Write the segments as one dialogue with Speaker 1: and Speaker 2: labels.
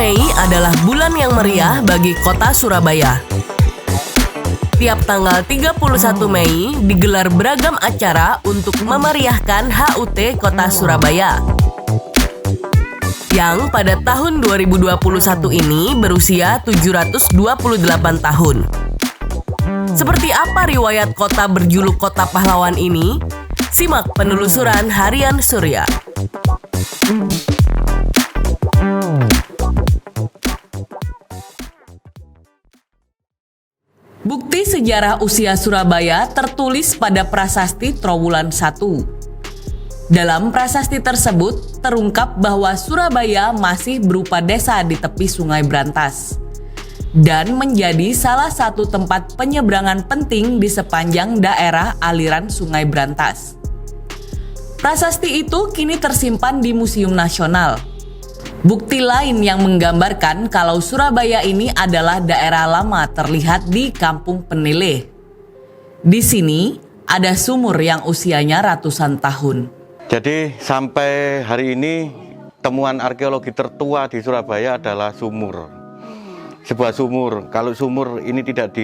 Speaker 1: Mei adalah bulan yang meriah bagi kota Surabaya. Tiap tanggal 31 Mei digelar beragam acara untuk memeriahkan HUT Kota Surabaya. Yang pada tahun 2021 ini berusia 728 tahun. Seperti apa riwayat kota berjuluk Kota Pahlawan ini? Simak penelusuran harian Surya. Bukti sejarah usia Surabaya tertulis pada Prasasti Trowulan I. Dalam prasasti tersebut terungkap bahwa Surabaya masih berupa desa di tepi Sungai Brantas dan menjadi salah satu tempat penyeberangan penting di sepanjang daerah aliran Sungai Brantas. Prasasti itu kini tersimpan di Museum Nasional. Bukti lain yang menggambarkan kalau Surabaya ini adalah daerah lama terlihat di Kampung Peneleh. Di sini ada sumur yang usianya ratusan tahun.
Speaker 2: Jadi sampai hari ini temuan arkeologi tertua di Surabaya adalah sumur. Sebuah sumur. Kalau sumur ini tidak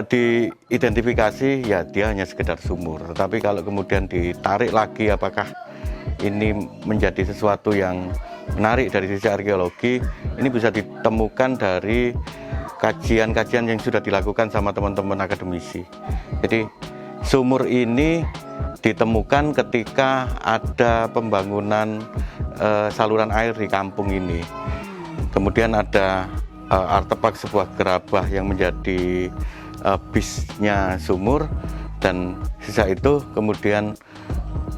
Speaker 2: diidentifikasi, ya dia hanya sekedar sumur. Tapi kalau kemudian ditarik lagi apakah ini menjadi sesuatu yang menarik dari sisi arkeologi, ini bisa ditemukan dari kajian-kajian yang sudah dilakukan sama teman-teman akademisi. Jadi sumur ini ditemukan ketika ada pembangunan saluran air di kampung ini. Kemudian ada artefak sebuah gerabah yang menjadi bisnya sumur, dan sisa itu kemudian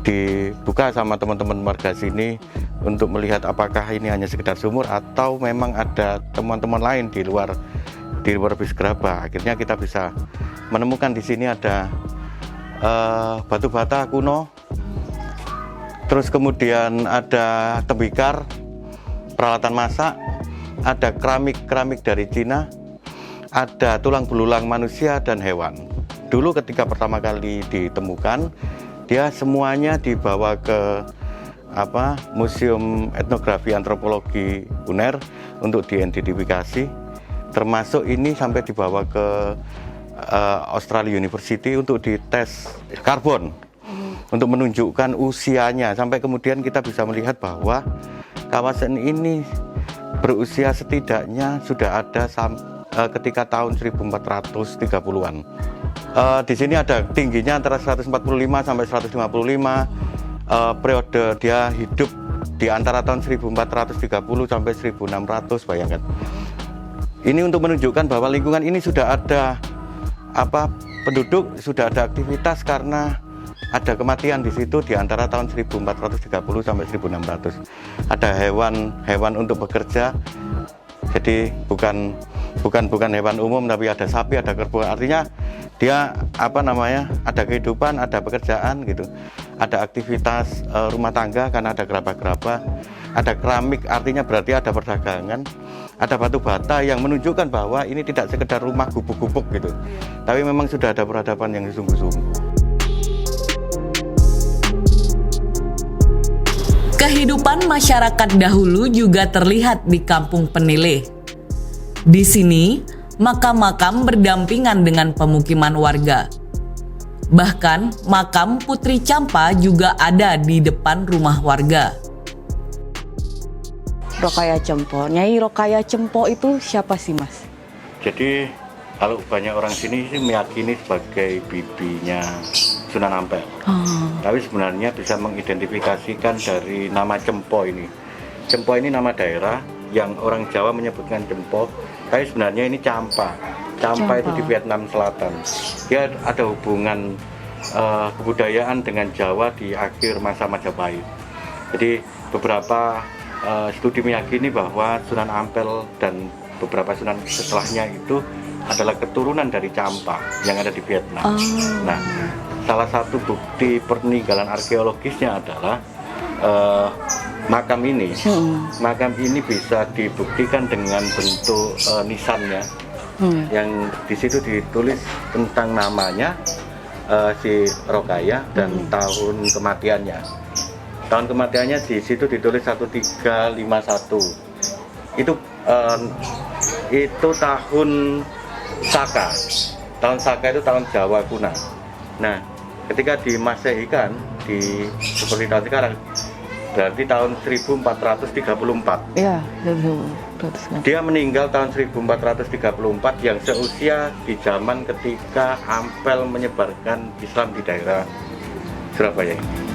Speaker 2: dibuka sama teman-teman warga sini untuk melihat apakah ini hanya sekedar sumur atau memang ada teman-teman lain di luar bis gerabah. Akhirnya kita bisa menemukan di sini ada batu bata kuno, terus kemudian ada tembikar, peralatan masak, ada keramik dari Cina, ada tulang belulang manusia dan hewan. Dulu ketika pertama kali ditemukan, dia semuanya dibawa ke Museum Etnografi Antropologi UNER untuk diidentifikasi, termasuk ini sampai dibawa ke Australia University untuk dites karbon untuk menunjukkan usianya, sampai kemudian kita bisa melihat bahwa kawasan ini berusia setidaknya sudah ada ketika tahun 1430-an. Di sini ada tingginya antara 145 sampai 155. Periode dia hidup di antara tahun 1430 sampai 1600, bayangkan. Ini untuk menunjukkan bahwa lingkungan ini sudah ada penduduk, sudah ada aktivitas karena ada kematian di situ di antara tahun 1430 sampai 1600. Ada hewan untuk bekerja. Jadi bukan hewan umum, tapi ada sapi, ada kerbau. Artinya dia ada kehidupan, ada pekerjaan gitu. Ada aktivitas rumah tangga karena ada gerabah-gerabah. Ada keramik, artinya berarti ada perdagangan. Ada batu bata yang menunjukkan bahwa ini tidak sekedar rumah gubuk-gubuk gitu. Tapi memang sudah ada peradaban yang sungguh-sungguh.
Speaker 1: Kehidupan masyarakat dahulu juga terlihat di Kampung Peneleh. Di sini, makam-makam berdampingan dengan pemukiman warga. Bahkan, makam Putri Campa juga ada di depan rumah warga.
Speaker 3: Rokaya Cempo. Nyai Rokaya Cempo itu siapa sih, Mas?
Speaker 2: Jadi, kalau banyak orang sini sih meyakini sebagai bibinya Sunan Ampel. Tapi sebenarnya bisa mengidentifikasikan dari nama Cempo ini. Cempo ini nama daerah yang orang Jawa menyebutkan Cempo, tapi sebenarnya ini Campa. Campa itu di Vietnam Selatan. Dia ada hubungan kebudayaan dengan Jawa di akhir masa Majapahit. Jadi beberapa studi meyakini bahwa Sunan Ampel dan beberapa sunan setelahnya itu adalah keturunan dari Campa yang ada di Vietnam. Nah, salah satu bukti peninggalan arkeologisnya adalah makam ini. Makam ini bisa dibuktikan dengan bentuk nisannya, yang di situ ditulis tentang namanya si Rokaya dan tahun kematiannya. Tahun kematiannya di situ ditulis 1351. Itu tahun Saka. Tahun Saka itu tahun Jawa kuno. Nah, ketika dimasehikan seperti tahun sekarang, berarti tahun 1434.
Speaker 3: Iya,
Speaker 2: Dia meninggal tahun 1434 yang seusia di zaman ketika Ampel menyebarkan Islam di daerah Surabaya ini.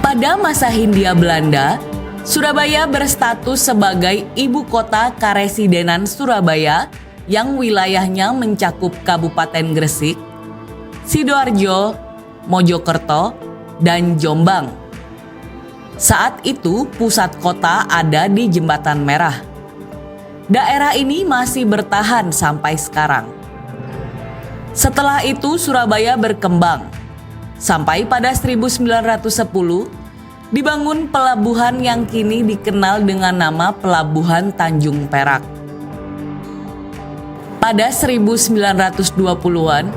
Speaker 1: Pada masa Hindia Belanda, Surabaya berstatus sebagai ibu kota Karesidenan Surabaya yang wilayahnya mencakup Kabupaten Gresik, Sidoarjo, Mojokerto, dan Jombang. Saat itu pusat kota ada di Jembatan Merah. Daerah ini masih bertahan sampai sekarang. Setelah itu Surabaya berkembang. Sampai pada 1910 dibangun pelabuhan yang kini dikenal dengan nama Pelabuhan Tanjung Perak. Pada 1920-an,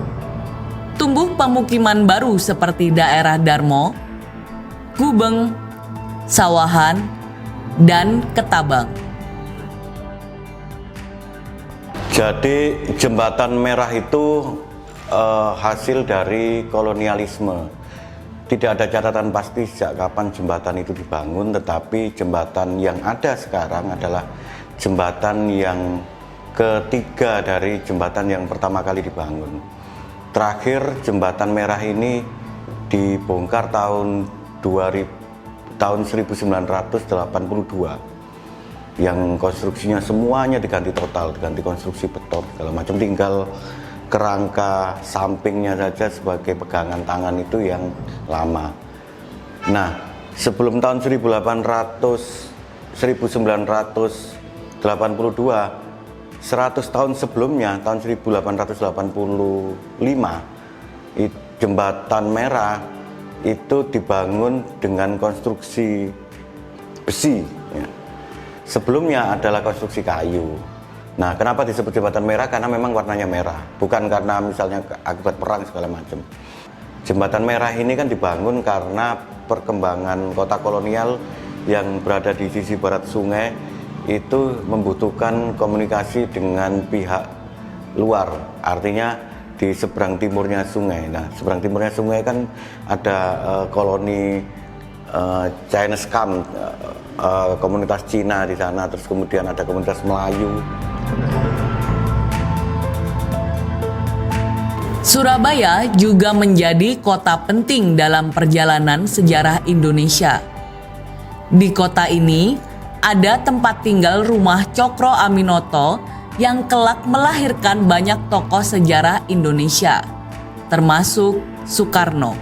Speaker 1: tumbuh pemukiman baru seperti daerah Darmo, Gubeng, Sawahan, dan Ketabang.
Speaker 2: Jadi Jembatan Merah itu hasil dari kolonialisme. Tidak ada catatan pasti sejak kapan jembatan itu dibangun, tetapi jembatan yang ada sekarang adalah jembatan yang ketiga dari jembatan yang pertama kali dibangun. Terakhir Jembatan Merah ini dibongkar tahun 1982, yang konstruksinya semuanya diganti total, diganti konstruksi beton segala macam, tinggal kerangka sampingnya saja sebagai pegangan tangan itu yang lama. Nah, sebelum tahun 1982, 100 tahun sebelumnya, tahun 1885, Jembatan Merah itu dibangun dengan konstruksi besi. Ya. Sebelumnya adalah konstruksi kayu. Nah, kenapa disebut Jembatan Merah? Karena memang warnanya merah, bukan karena misalnya akibat perang segala macam. Jembatan Merah ini kan dibangun karena perkembangan kota kolonial yang berada di sisi barat sungai itu membutuhkan komunikasi dengan pihak luar, artinya di seberang timurnya sungai. Nah, seberang timurnya sungai kan ada koloni Chinese Camp, komunitas Cina di sana, terus kemudian ada komunitas Melayu.
Speaker 1: Surabaya juga menjadi kota penting dalam perjalanan sejarah Indonesia. Di kota ini ada tempat tinggal rumah Cokro Aminoto yang kelak melahirkan banyak tokoh sejarah Indonesia, termasuk Soekarno.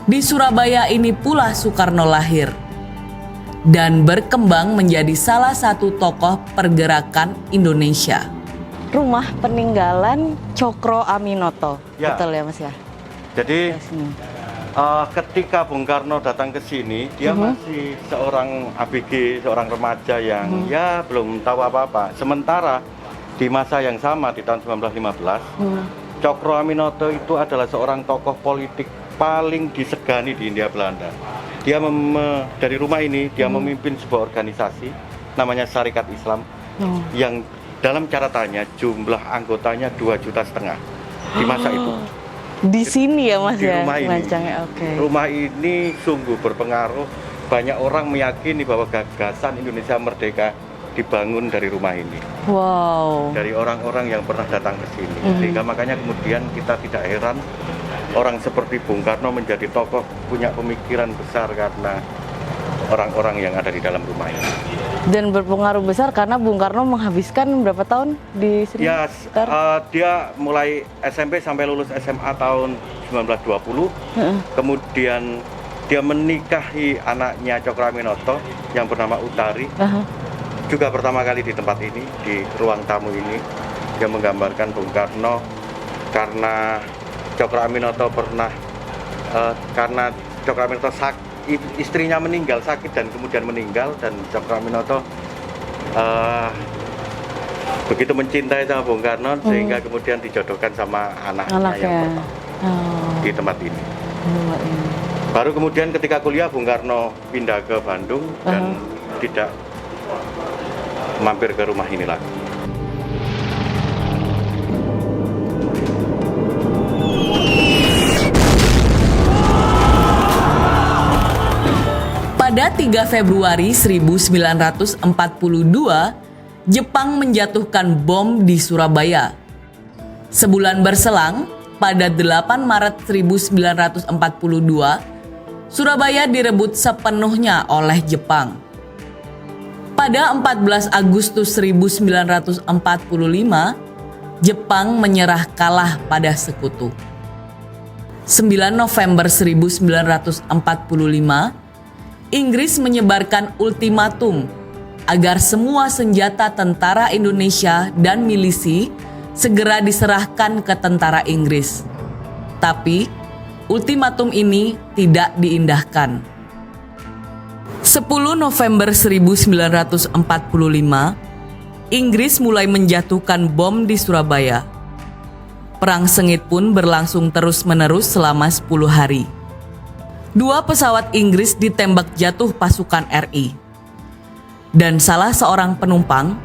Speaker 1: Di Surabaya ini pula Soekarno lahir dan berkembang menjadi salah satu tokoh pergerakan Indonesia.
Speaker 3: Rumah peninggalan Cokro Aminoto,
Speaker 2: Ya.
Speaker 3: betul ya Mas ya?
Speaker 2: Jadi ketika Bung Karno datang ke sini, dia masih seorang ABG, seorang remaja yang ya belum tahu apa-apa. Sementara di masa yang sama di tahun 1915, Cokro Aminoto itu adalah seorang tokoh politik paling disegani di Hindia Belanda. Dia dari rumah ini dia memimpin sebuah organisasi namanya Syarikat Islam yang dalam catatannya jumlah anggotanya 2,5 juta di masa itu.
Speaker 3: Di sini ya Mas
Speaker 2: Di
Speaker 3: ya?
Speaker 2: rumah ini.
Speaker 3: Oke.
Speaker 2: Rumah ini sungguh berpengaruh. Banyak orang meyakini bahwa gagasan Indonesia merdeka dibangun dari rumah ini.
Speaker 3: Wow.
Speaker 2: Dari orang-orang yang pernah datang ke sini. Sehingga makanya kemudian kita tidak heran orang seperti Bung Karno menjadi tokoh punya pemikiran besar karena orang-orang yang ada di dalam rumah ini.
Speaker 3: Dan berpengaruh besar karena Bung Karno menghabiskan berapa tahun di sini?
Speaker 2: Ya, dia mulai SMP sampai lulus SMA tahun 1920. Kemudian dia menikahi anaknya Cokro Aminoto yang bernama Utari. Juga pertama kali di tempat ini, di ruang tamu ini, dia menggambarkan Bung Karno karena Cokro Aminoto istrinya meninggal sakit dan kemudian meninggal, dan Cokro Aminoto begitu mencintai sama Bung Karno sehingga kemudian dijodohkan sama anaknya yang pertama di tempat ini. Baru kemudian ketika kuliah Bung Karno pindah ke Bandung dan tidak mampir ke rumah ini lagi.
Speaker 1: Pada 3 Februari 1942, Jepang menjatuhkan bom di Surabaya. Sebulan berselang, pada 8 Maret 1942, Surabaya direbut sepenuhnya oleh Jepang. Pada 14 Agustus 1945, Jepang menyerah kalah pada sekutu. 9 November 1945, Inggris menyebarkan ultimatum agar semua senjata tentara Indonesia dan milisi segera diserahkan ke tentara Inggris. Tapi, ultimatum ini tidak diindahkan. 10 November 1945, Inggris mulai menjatuhkan bom di Surabaya. Perang sengit pun berlangsung terus-menerus selama 10 hari. 2 pesawat Inggris ditembak jatuh pasukan RI. Dan salah seorang penumpang,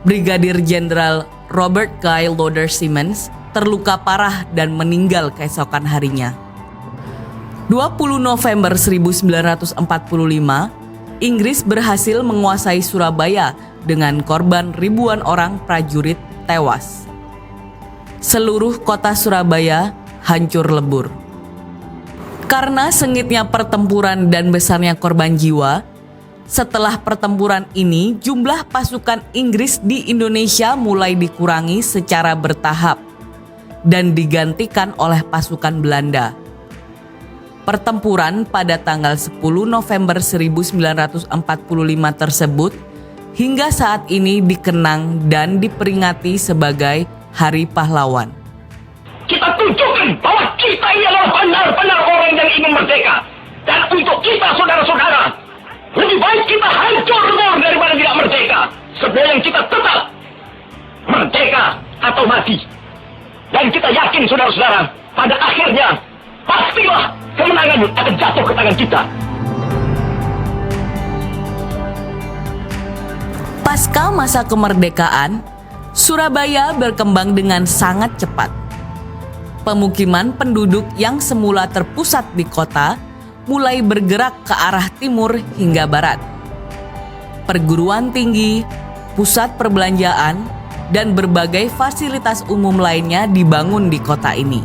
Speaker 1: Brigadir Jenderal Robert Guy Loder Simmons, terluka parah dan meninggal keesokan harinya. 20 November 1945, Inggris berhasil menguasai Surabaya dengan korban ribuan orang prajurit tewas. Seluruh kota Surabaya hancur lebur. Karena sengitnya pertempuran dan besarnya korban jiwa, setelah pertempuran ini jumlah pasukan Inggris di Indonesia mulai dikurangi secara bertahap dan digantikan oleh pasukan Belanda. Pertempuran pada tanggal 10 November 1945 tersebut hingga saat ini dikenang dan diperingati sebagai Hari Pahlawan.
Speaker 4: Kita tunjukkan bahwa kita ini adalah benar-benar orang yang ingin merdeka. Dan untuk kita, saudara-saudara, lebih baik kita hancur lebur daripada tidak merdeka. Sebelum kita tetap merdeka atau mati. Dan kita yakin, saudara-saudara, pada akhirnya pastilah kemenangan akan jatuh ke tangan kita.
Speaker 1: Pasca masa kemerdekaan, Surabaya berkembang dengan sangat cepat. Pemukiman penduduk yang semula terpusat di kota mulai bergerak ke arah timur hingga barat. Perguruan tinggi, pusat perbelanjaan, dan berbagai fasilitas umum lainnya dibangun di kota ini.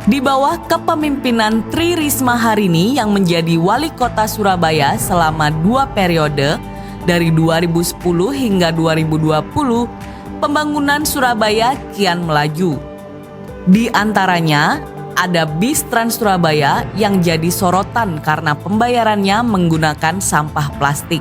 Speaker 1: Di bawah kepemimpinan Tri Risma Harini yang menjadi wali kota Surabaya selama 2 periode dari 2010 hingga 2020, pembangunan Surabaya kian melaju. Di antaranya ada bis Trans Surabaya yang jadi sorotan karena pembayarannya menggunakan sampah plastik.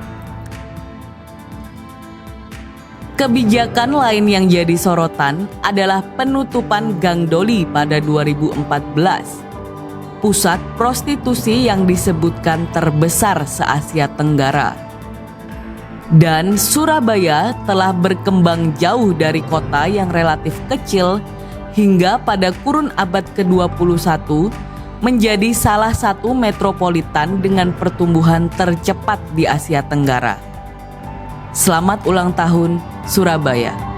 Speaker 1: Kebijakan lain yang jadi sorotan adalah penutupan Gang Doli pada 2014. Pusat prostitusi yang disebutkan terbesar se-Asia Tenggara. Dan Surabaya telah berkembang jauh dari kota yang relatif kecil hingga pada kurun abad ke-21 menjadi salah satu metropolitan dengan pertumbuhan tercepat di Asia Tenggara. Selamat ulang tahun Surabaya.